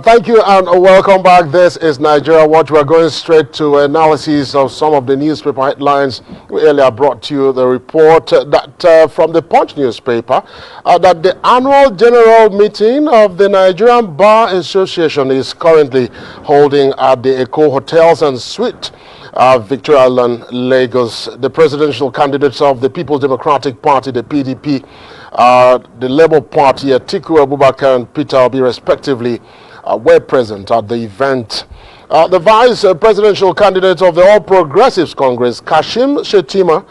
Thank you and welcome back. This is Nigeria Watch. We're going straight to analysis of some of the newspaper headlines. We earlier brought to you the report that from the Punch newspaper that the annual general meeting of the Nigerian Bar Association is currently holding at the Eco Hotels and Suites, Victoria Island, Lagos. The presidential candidates of the People's Democratic Party, the PDP, the Labour Party, Atiku Abubakar and Peter Obi, respectively, were present at the event. The vice presidential candidate of the All Progressives Congress, Kashim Shettima,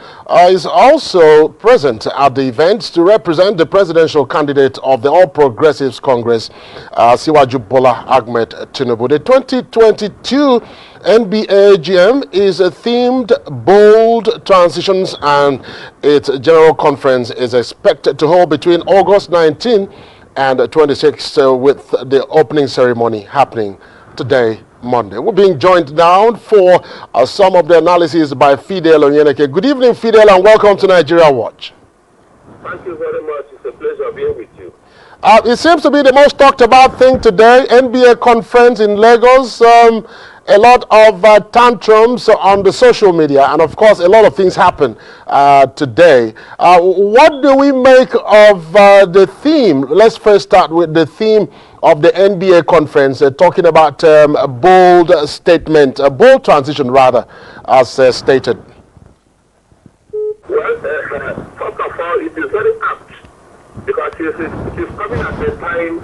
is also present at the event to represent the presidential candidate of the All Progressives Congress, Siwaju Bola Ahmed Tinubu. The 2022 NBA GM is themed Bold Transitions, and its general conference is expected to hold between August 19 and 26th, with the opening ceremony happening today, Monday. We're being joined now for some of the analysis by Fidel Onyeneke. Good evening, Fidel, and welcome to Nigeria Watch. Thank you very much. It's a pleasure being with you. It seems to be the most talked about thing today, NBA conference in Lagos. A lot of tantrums on the social media, and of course a lot of things happen today. What do we make of the theme? Let's first start with the theme of the NBA conference, talking about a bold statement, a bold transition rather, as stated. Well, first of all, it is very apt, because it is coming at a time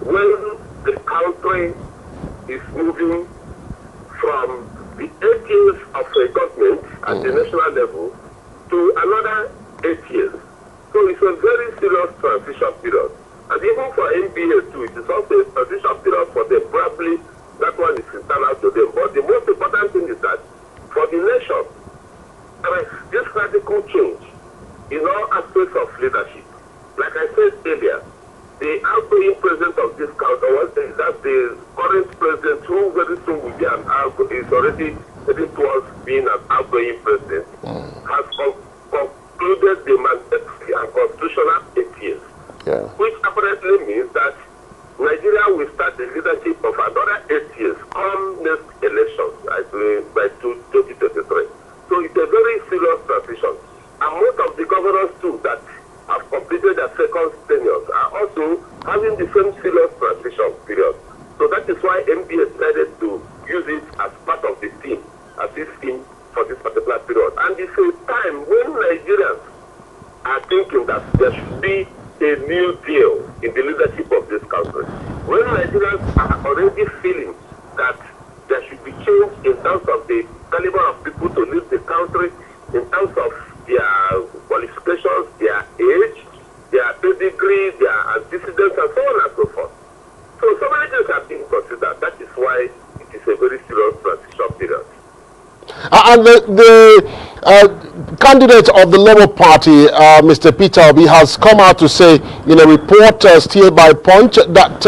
when the country is moving from the 8 years of a government at the national level to another 8 years. So it's a very serious transition period. And even for NBA too, it is also a transition period for them. Probably that one is internal to them. But the most important thing is that for the nation, there is this radical change in all aspects of leadership. Like I said earlier, the outgoing president of this country, that's the current president, who very soon will be is already heading towards being an outgoing president, has concluded the mandatory and constitutional 8 years, which apparently means that Nigeria will start the leadership of another 8 years come next election, by 2023. So it's a very serious transition. And most of the governors too that have completed their second tenures are also having the same serious transition period. So that is why MB decided to use it as part of the theme, as this theme for this particular period. And it's a time when Nigerians are thinking that there should be a new deal in the leadership of this country. When Nigerians are already feeling that there should be change in terms of the caliber of people to lead the country, in terms of their qualifications, their age, their pedigree, their antecedents, and so on and so forth. So many things have been considered. That is why it is a very serious transition period. And the candidate of the Labour Party, Mr. Peter Obi, has come out to say in a report still by Punch that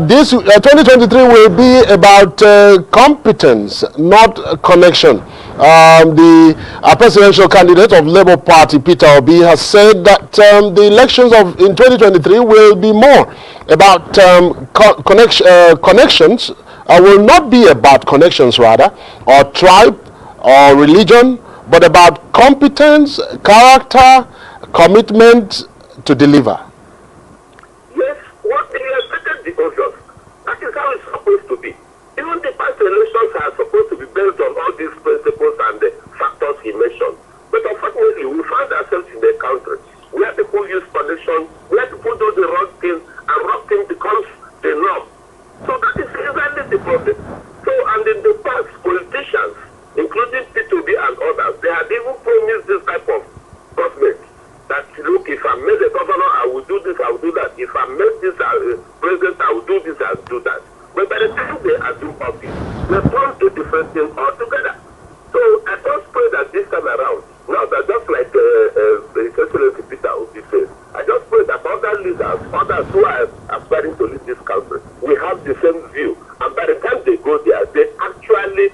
this 2023 will be about competence, not connection. The presidential candidate of Labour Party, Peter Obi, has said that the elections in 2023 will be more about connections, will not be about connections rather, or tribe, or religion, but about competence, character, commitment to deliver. Yes, what he has stated the obvious. That is how it's supposed to be. Even the past elections are supposed to be based on all these principles and the factors he mentioned. But unfortunately, we find ourselves in a country where people use connection, where people do the wrong thing, and wrong thing becomes the norm. So that is exactly the problem. So, and in the past, politicians, including P2B and others, they had even promised this type of government that, look, if I'm made a governor, I will do this, I will do that. If I'm made this president, I will do this, I will do that. But by the time they assume office, they turn to different things altogether. So I just pray that this time around, now that just like the Excellency Peter Obi says, I just pray that other leaders, others who are aspiring to lead this country, we have the same view. And by the time they go there, they actually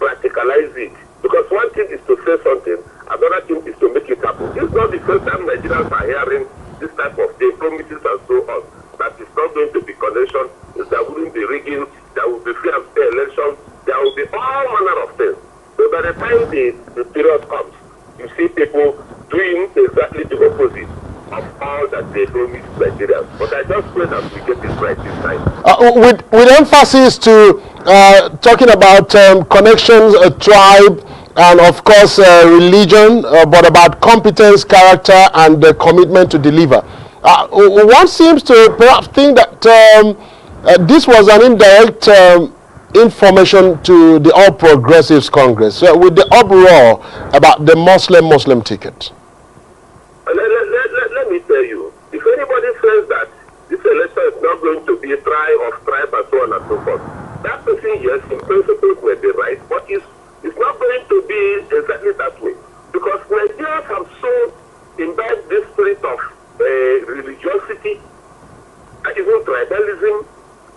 practicalize it. Because one thing is to say something, another thing is to make it happen. It's not the first time Nigerians are hearing this type of thing, promises and so on, that it's not going to be connection, there wouldn't be rigging, there will be free and fair elections, there will be all manner of things. So by the time the period comes, you see people doing exactly the opposite of all that they promised Nigerians. But I just pray that we get it right this time. With emphasis to talking about connections, tribe, and of course religion, but about competence, character, and commitment to deliver. One seems to perhaps think that this was an indirect information to the All Progressives Congress with the uproar about the Muslim ticket. Let me tell you, if anybody says that this election is not going to be a trial of tribe and so on and so forth, that person, yes, in principle may be right, but it's not going to be exactly that way. Because Nigerians have so imbibed this spirit of religiosity, and even tribalism,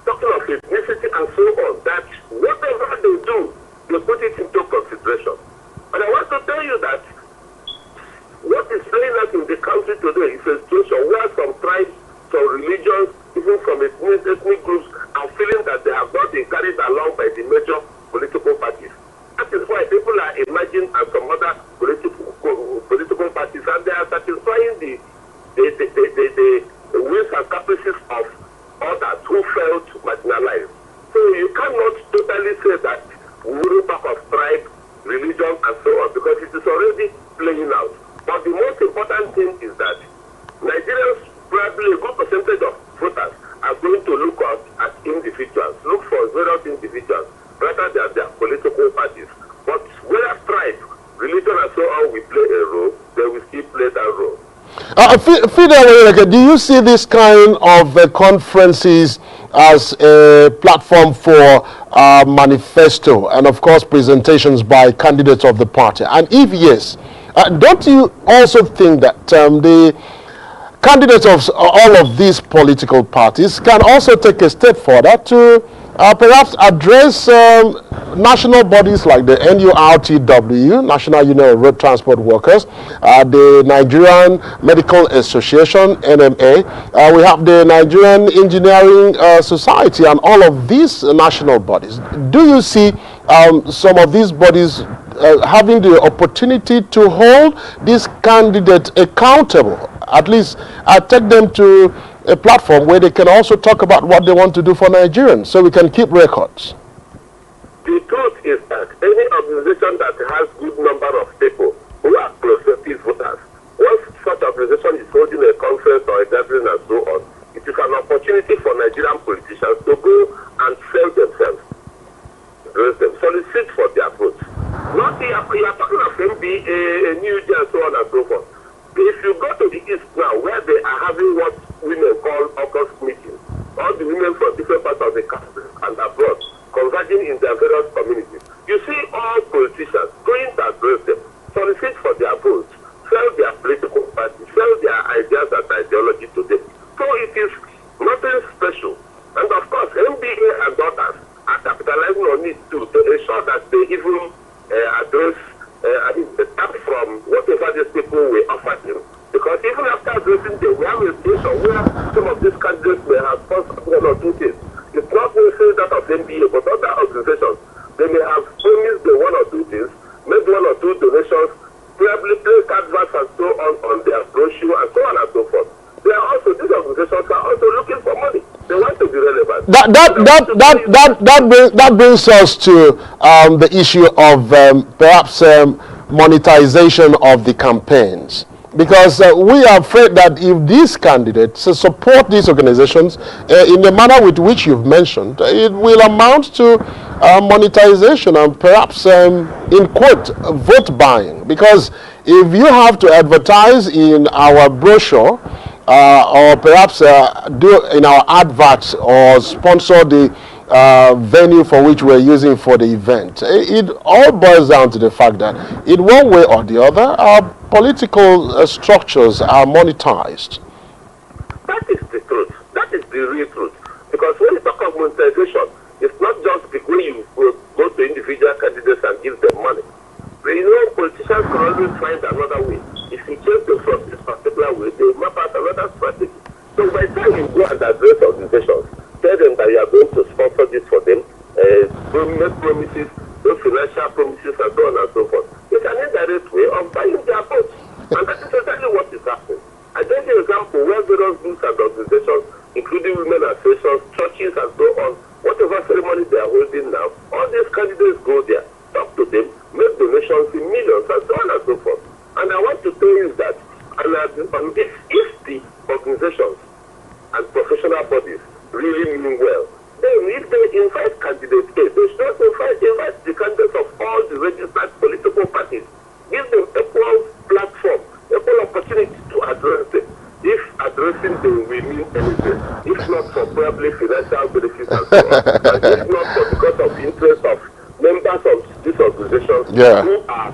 talking of ethnicity and so on, that whatever they do, they put it into consideration. And I want to tell you that what is playing out in the country today is a situation where some tribes, some religions, even some ethnic groups are feeling that they have not been carried along by the major political parties. That is why people are emerging as some other political parties, and they are satisfying the wills and caprices of others who felt marginalized. So you cannot totally say that we will talk of tribe, religion, and so on, because it is already playing out. But the most important thing is that Nigerians, probably a good percentage of voters, are going to look at individuals, look for various individuals, rather than their political parties. But where tribe, religion, and so on will play a role, they will still play that role. Fidel, do you see this kind of conferences as a platform for manifesto and, of course, presentations by candidates of the party? And if yes, don't you also think that the candidates of all of these political parties can also take a step further to perhaps address national bodies like the NURTW, National Union of Road Transport Workers, the Nigerian Medical Association, NMA, we have the Nigerian Engineering Society, and all of these national bodies? Do you see some of these bodies having the opportunity to hold these candidates accountable, at least take them to a platform where they can also talk about what they want to do for Nigerians, so we can keep records? The truth is that any organization that has good number of people who are prospective voters, once such organization is holding a conference or a gathering and so on, it is an opportunity for Nigerian politicians to go and sell themselves, raise them, solicit for their votes. Not you are talking of MBA, New Jersey, and so on and so forth. If you go to the East now, where they are having what women call August meetings, all the women from different parts of the country and abroad, converging in their various communities, you see all politicians going to address them, solicit for their votes, sell their political party, sell their ideas and ideology to them. So it is nothing special. And of course, MBA and others are capitalizing on it too, to ensure that they even address the tap from whatever these people will offer them. Because even after addressing them, we have a situation where some of these candidates may have sponsored one or two things. It's not necessarily that of MBA, but other organizations, they may have promised the one or two things, made one or two donations, probably place adverts and so on their brochure and so on and so forth. They are also, these organizations are also looking for money. They want to be relevant. That brings us to the issue of perhaps monetization of the campaigns. Because we are afraid that if these candidates support these organizations in the manner with which you've mentioned, it will amount to monetization and perhaps, in quote, vote buying. Because if you have to advertise in our brochure or perhaps do in our adverts or sponsor the venue for which we're using for the event, it all boils down to the fact that in one way or the other, our political structures are monetized. That is the truth. That is the real truth. Because when you talk of monetization, it's not just because you go to individual candidates and give them money. You know, politicians can always find another way. If you change them from this particular way, they map out another strategy. So by the time you go and address organizations, tell tell them that you are going to sponsor this for them, make promises, those financial promises, and so on and so forth. It's an indirect way of buying their votes. And that is exactly what is happening. I gave you an example where various groups and organizations, including women associations, churches, and so on, whatever ceremony they are holding now, all these candidates go there, talk to them, make donations in millions, and so on and so forth. And I want to tell you that, if the organizations and professional bodies really mean well, then if they invite candidates, they should also invite the candidates of all the registered political parties. Give them equal platform, equal opportunity to address them. If addressing them will mean anything, if not for probably financial benefits and so on, and if not for because of the interest of members of these organizations who are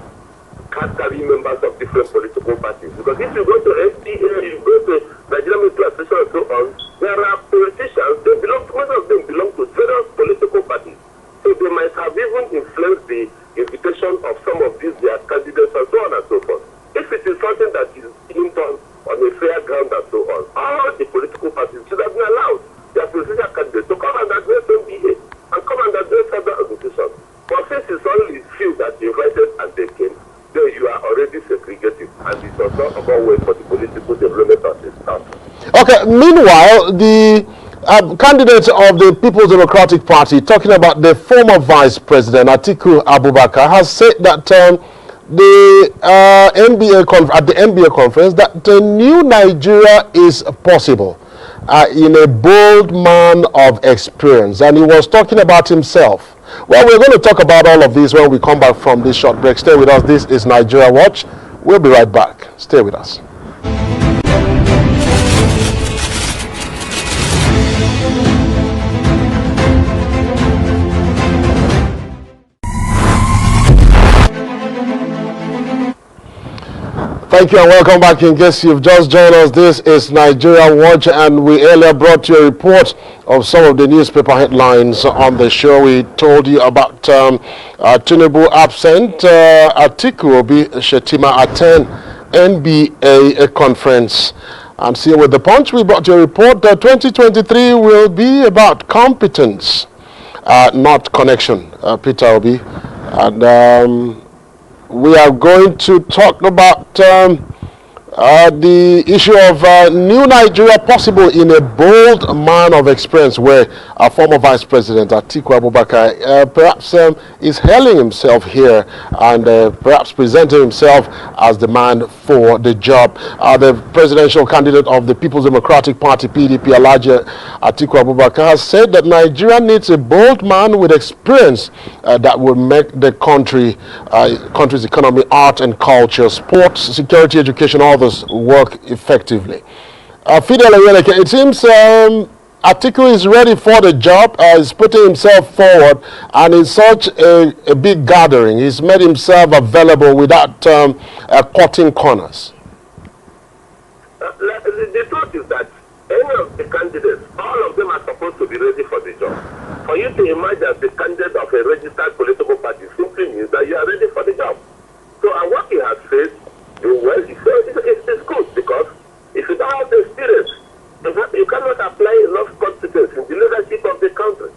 carrying members of different political parties. Because if you go to SDA, you go to Nigerian Military Association and so on, there are politicians, most of them belong to various political parties. So they might have even influenced the invitation of some of these their candidates and so on and so forth. If it is something that is being done on a fair ground and so on, all the political parties should have been allowed their presidential candidates to come and address NBA and come and address other organizations. But since it's only few that invited and they came, then you are already segregated, and it does not about way for the political development of this country. Okay, meanwhile, the candidate of the People's Democratic Party, talking about the former Vice President, Atiku Abubakar, has said that the NBA conference, that the new Nigeria is possible in a bold man of experience. And he was talking about himself. Well, we're going to talk about all of this when we come back from this short break. Stay with us. This is Nigeria Watch. We'll be right back. Stay with us. Thank you and welcome back. In case you've just joined us, this is Nigeria Watch, and we earlier brought you a report of some of the newspaper headlines on the show. We told you about Tinubu absent, Atiku Obi Shetima attend NBA conference. And see, with the Punch, we brought you a report that 2023 will be about competence, not connection. Peter Obi. And we are going to talk about the issue of new Nigeria possible in a bold man of experience, where our former Vice President Atiku Abubakar perhaps is hailing himself here and perhaps presenting himself as the man for the job. The presidential candidate of the People's Democratic Party, PDP, Alhaji Atiku Abubakar, has said that Nigeria needs a bold man with experience that will make the country's economy, art and culture, sports, security, education, all this work effectively. Fidel Oyeleke, it seems Atiku is ready for the job, is putting himself forward, and in such a big gathering, he's made himself available without cutting corners. The truth is that any of the candidates, all of them are supposed to be ready for the job. For you to emerge as the candidate of a registered political party simply means that you are ready for the job. So, and what he has said, it's good, because if you don't have the experience, you cannot apply enough competence in the leadership of the country.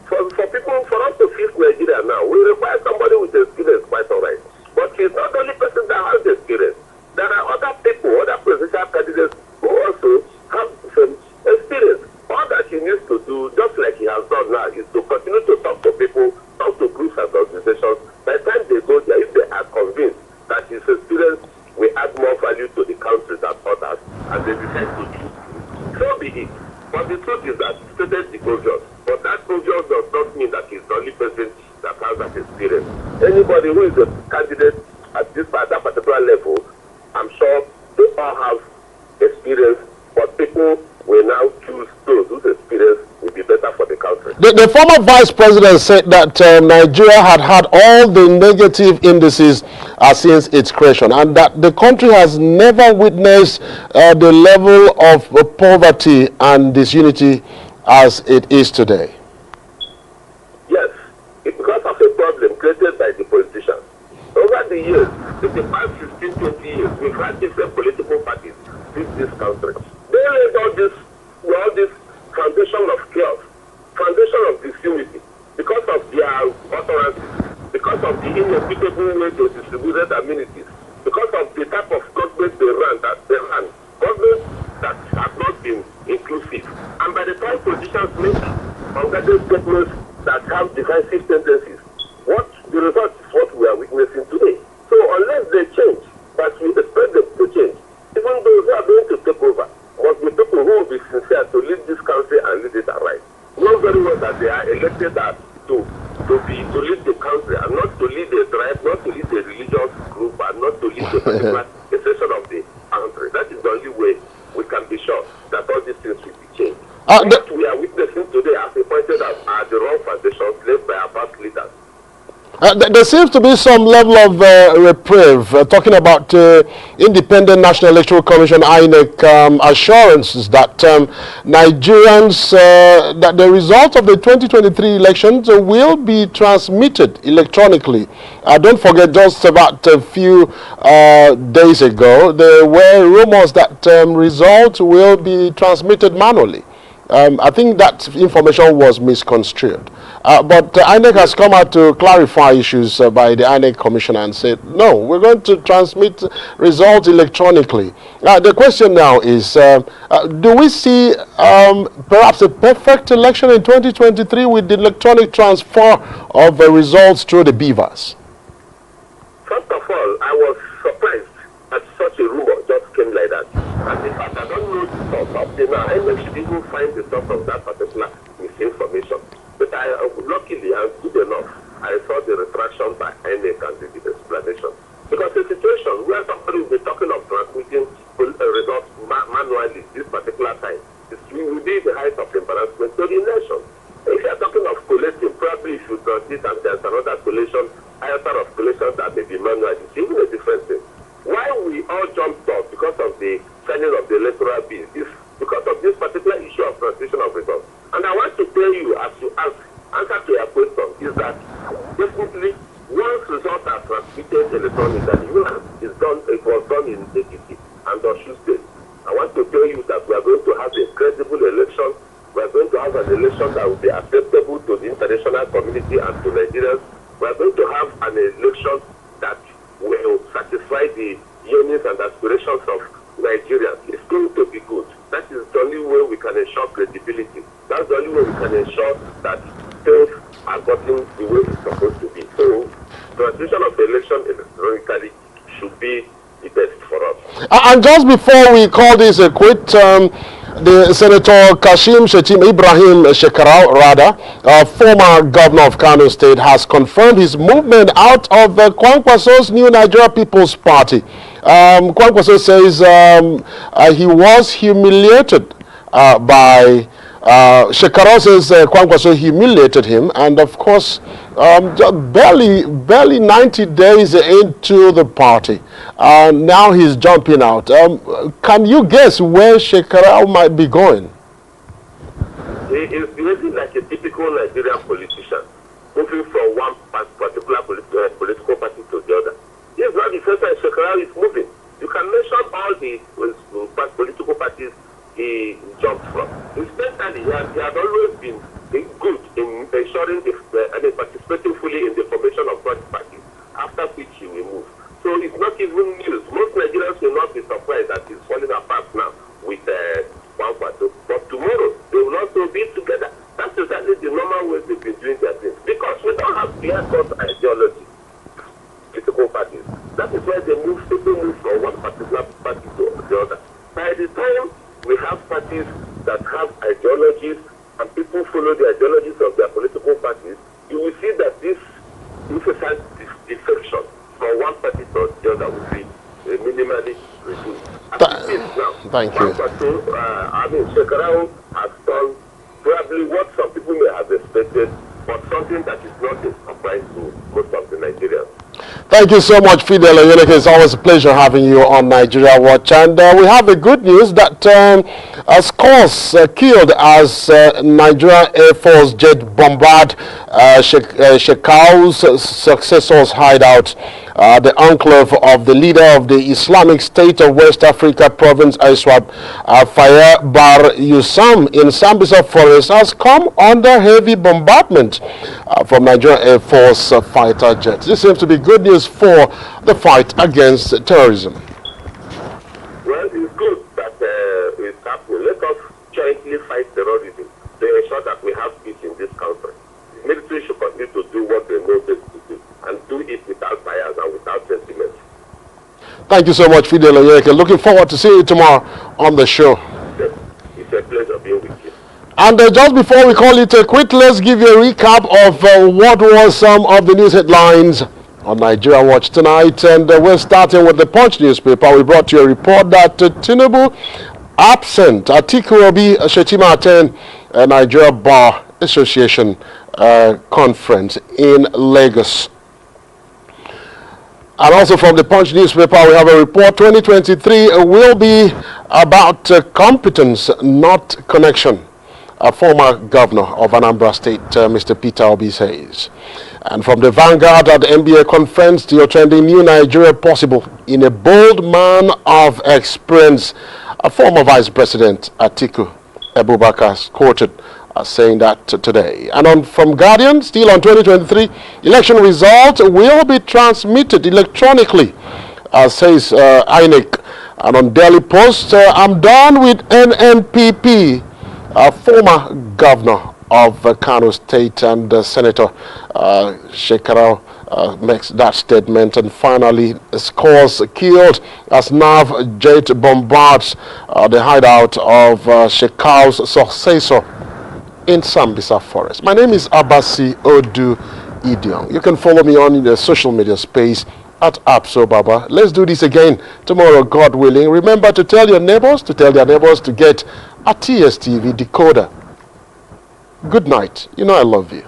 For us to fix Nigeria now, we require somebody with experience, quite all right. But he's not the only person that has the experience. There are other people, other presidential candidates who also have some experience. All that he needs to do, just like he has done now, is to continue to talk to people, talk to groups and organizations. By the time they go there, if they are convinced that his experience will add more value to the country than others, and they decide to choose, so be it. But the truth is that stated the obvious. But that obvious does not mean that he's the only person that has that experience. Anybody who is a candidate at that particular level, I'm sure they all have experience, but people will now choose those whose experience will be better for the country. The former Vice President said that Nigeria had all the negative indices since its creation, and that the country has never witnessed the level of poverty and disunity as it is today. Yes, it's because of a problem created by the politicians. Over the years, in the past 15, 20 years, we've had different political parties in this country. They laid all this foundation of chaos equitable way to distribute amenities because of the type of government they ran, government that have not been inclusive. And by the time politicians make unguarded statements that have divisive tendencies, the result is what we are witnessing today. So unless they change, but we expect them to change, even those who are going to take over must be people who will be sincere to lead this country and lead it aright. Know very well that they are elected to lead the country and not to lead a tribe, not to lead a religious group, and not to lead a particular section of the country. That is the only way we can be sure that all these things will be changed. What we are witnessing today, as we pointed out, are the wrong foundations laid by our past leaders. There seems to be some level of reprieve, talking about Independent National Electoral Commission, INEC, assurances that Nigerians, that the result of the 2023 elections will be transmitted electronically. Don't forget, just about a few days ago, there were rumors that results will be transmitted manually. I think that information was misconstrued. But INEC has come out to clarify issues by the INEC commissioner and said, no, we're going to transmit results electronically. The question now is, do we see perhaps a perfect election in 2023 with the electronic transfer of results through the beavers? First of all, I was surprised that such a rumor just came like that. And in fact, I don't know the source of the now. INEC should even find the source of that particular misinformation. But luckily and good enough, I saw the retraction by INEC and the explanation. Because the situation where somebody will be talking of transmitting results manually this particular time, will be the height of embarrassment to the nation. If you are talking of collating, probably you should transmit and there's another collation, higher of collation that may be manual. It's even a different thing. Why we all jumped off because of the signing of the electoral bill is because of this particular issue of transmission of results. And I want to tell you, as you answer to your question, is that definitely once results are transmitted electronically, it was done in APC and Osun State. I want to tell you that we are going to have a credible election. We are going to have an election that will be acceptable to the international community and to Nigerians. We are going to have an election that will satisfy the yearnings and aspirations of Nigerians. It's going to be good. That is the only way we can ensure credibility. That's the only way we can ensure that things are gotten the way it's supposed to be. So, transmission of the election electronically should be the best for us. And just before we call this a quit, the Senator Kashim Shettima Ibrahim Shekarau, former governor of Kano State, has confirmed his movement out of Kwankwaso's New Nigeria People's Party. Kwankwaso says he was humiliated by Shekarau says Kwankwaso humiliated him, and of course, barely 90 days into the party, now he's jumping out. Can you guess where Shekarau might be going? He is behaving like a typical Nigerian politician, moving from one particular political party to the other. This is not the first time Shekarau is moving. You can mention all the political parties he jumped from. Instead, he had always been good in ensuring participating fully in the formation of such parties, after which he will move. So it's not even news. Most Nigerians will not be surprised that he's falling apart now with one party. But tomorrow, they will also be together. That's exactly the normal way they've been doing their things. Because we don't have clear-cut ideology, political parties. That is why people move from one particular party to the other. By the time we have parties that have ideologies and people follow the ideologies of their political parties, you will see that this incessant defection from one party to the other will be minimally reduced. Thank you. Shekarau has done probably what some people may have expected, but something that is not a surprise to most of the Nigerians. Thank you so much, Fidel Oyeleke. It's always a pleasure having you on Nigeria Watch. And we have the good news that scores killed as Nigeria Air Force jet bombard Shekarau's successor's hideout the enclave of the leader of the Islamic State of West Africa province, ISWAP, Faye Bar Yusam in Sambisa Forest, has come under heavy bombardment from Nigerian Air Force fighter jets. This seems to be good news for the fight against terrorism. Well, it's good that it's happening. Let us jointly fight terrorism to ensure that we have peace in this country. The military should continue to do what they know best to do, and do it without bias and without sentiment. Thank you so much, Fidel Oyeke. Looking forward to seeing you tomorrow on the show. Yes, it's a pleasure being with you. And just before we call it a quit, let's give you a recap of what was some of the news headlines on Nigeria Watch tonight. And we're starting with the Punch newspaper. We brought you a report that Tinubu absent. Atiku Obi Shetima attend Nigeria Bar Association conference in Lagos. And also from the Punch newspaper, we have a report. 2023 will be about competence, not connection. A former governor of Anambra State, Mr. Peter Obi, says. And from the Vanguard at the NBA conference, still trending, new Nigeria possible in a bold man of experience. A former Vice President Atiku Abubakar quoted saying that today. And from Guardian, still on 2023, election result will be transmitted electronically, says INEC. And on Daily Post, I'm done with NNPP. Former governor of Kano State and Senator Shekarau makes that statement. And finally, scores killed as NAV jet bombards the hideout of Shekarau's successor in Sambisa Forest. My name is Abasi Odu Idiong. You can follow me on the social media space at ApsoBaba. Let's do this again tomorrow, God willing. Remember to tell your neighbors, to tell their neighbors to get a TStv decoder. Good night. You know I love you.